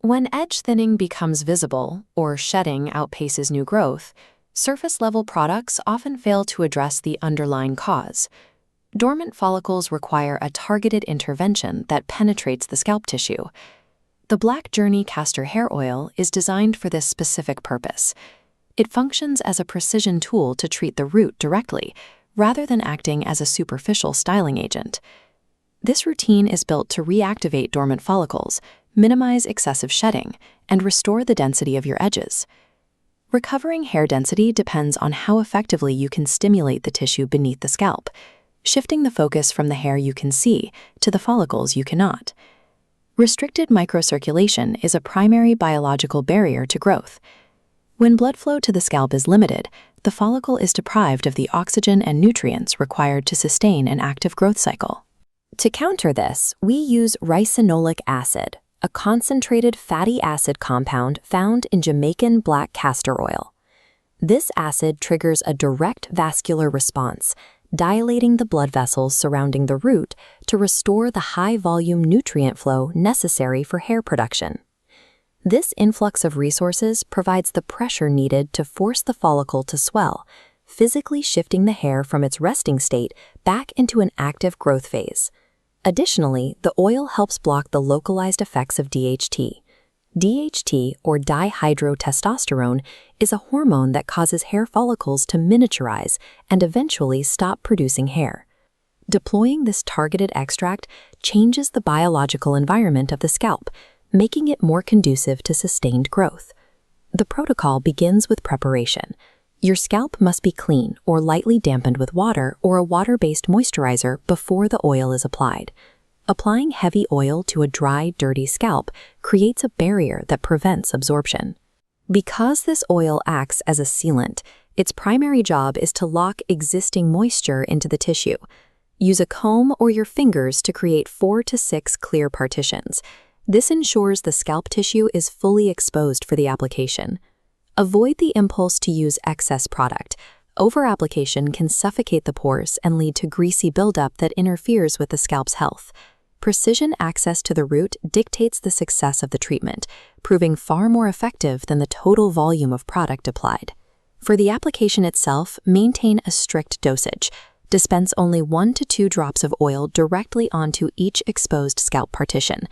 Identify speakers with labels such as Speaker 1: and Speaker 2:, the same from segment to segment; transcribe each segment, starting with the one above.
Speaker 1: When edge thinning becomes visible or shedding outpaces new growth, surface-level products often fail to address the underlying cause. Dormant follicles require a targeted intervention that penetrates the scalp tissue. The Black Castor Hair Oil is designed for this specific purpose. It functions as a precision tool to treat the root directly, rather than acting as a superficial styling agent. This routine is built to reactivate dormant follicles, minimize excessive shedding, and restore the density of your edges. Recovering hair density depends on how effectively you can stimulate the tissue beneath the scalp, shifting the focus from the hair you can see to the follicles you cannot. Restricted microcirculation is a primary biological barrier to growth. When blood flow to the scalp is limited, the follicle is deprived of the oxygen and nutrients required to sustain an active growth cycle. To counter this, we use ricinoleic acid, a concentrated fatty acid compound found in Jamaican black castor oil. This acid triggers a direct vascular response, dilating the blood vessels surrounding the root to restore the high-volume nutrient flow necessary for hair production. This influx of resources provides the pressure needed to force the follicle to swell, physically shifting the hair from its resting state back into an active growth phase. Additionally, the oil helps block the localized effects of DHT. DHT, or dihydrotestosterone, is a hormone that causes hair follicles to miniaturize and eventually stop producing hair. Deploying this targeted extract changes the biological environment of the scalp, making it more conducive to sustained growth. The protocol begins with preparation. Your scalp must be clean or lightly dampened with water or a water-based moisturizer before the oil is applied. Applying heavy oil to a dry, dirty scalp creates a barrier that prevents absorption. Because this oil acts as a sealant, its primary job is to lock existing moisture into the tissue. Use a comb or your fingers to create 4 to 6 clear partitions. This ensures the scalp tissue is fully exposed for the application. Avoid the impulse to use excess product. Over-application can suffocate the pores and lead to greasy buildup that interferes with the scalp's health. Precision access to the root dictates the success of the treatment, proving far more effective than the total volume of product applied. For the application itself, maintain a strict dosage. Dispense only 1 to 2 drops of oil directly onto each exposed scalp partition.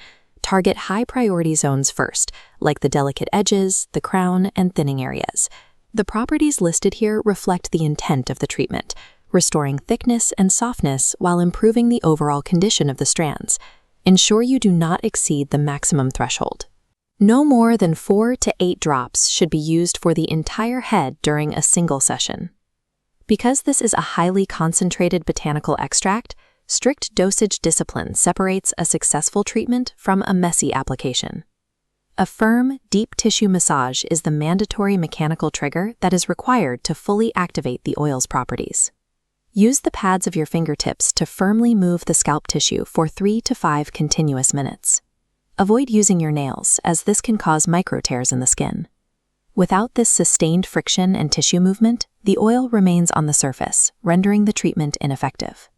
Speaker 1: Target high-priority zones first, like the delicate edges, the crown, and thinning areas. The properties listed here reflect the intent of the treatment, restoring thickness and softness while improving the overall condition of the strands. Ensure you do not exceed the maximum threshold. No more than 4 to 8 drops should be used for the entire head during a single session. Because this is a highly concentrated botanical extract, strict dosage discipline separates a successful treatment from a messy application. A firm, deep tissue massage is the mandatory mechanical trigger that is required to fully activate the oil's properties. Use the pads of your fingertips to firmly move the scalp tissue for 3 to 5 continuous minutes. Avoid using your nails, as this can cause micro tears in the skin. Without this sustained friction and tissue movement, the oil remains on the surface, rendering the treatment ineffective.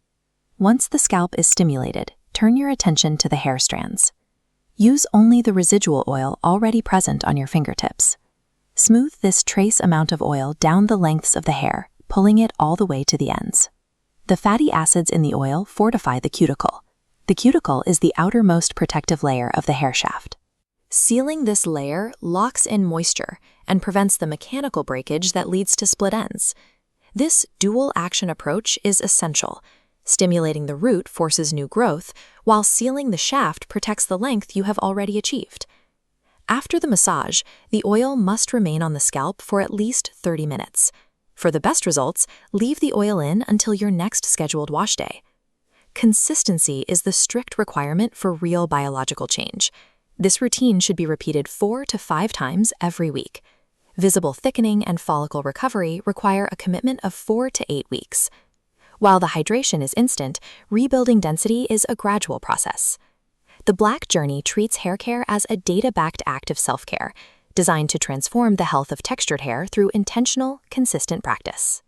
Speaker 1: Once the scalp is stimulated, turn your attention to the hair strands. Use only the residual oil already present on your fingertips. Smooth this trace amount of oil down the lengths of the hair, pulling it all the way to the ends. The fatty acids in the oil fortify the cuticle. The cuticle is the outermost protective layer of the hair shaft. Sealing this layer locks in moisture and prevents the mechanical breakage that leads to split ends. This dual-action approach is essential. Stimulating the root forces new growth, while sealing the shaft protects the length you have already achieved. After the massage, the oil must remain on the scalp for at least 30 minutes. For the best results, leave the oil in until your next scheduled wash day. Consistency is the strict requirement for real biological change. This routine should be repeated 4 to 5 times every week. Visible thickening and follicle recovery require a commitment of 4 to 8 weeks. While the hydration is instant, rebuilding density is a gradual process. The Black Journey treats hair care as a data-backed act of self-care, designed to transform the health of textured hair through intentional, consistent practice.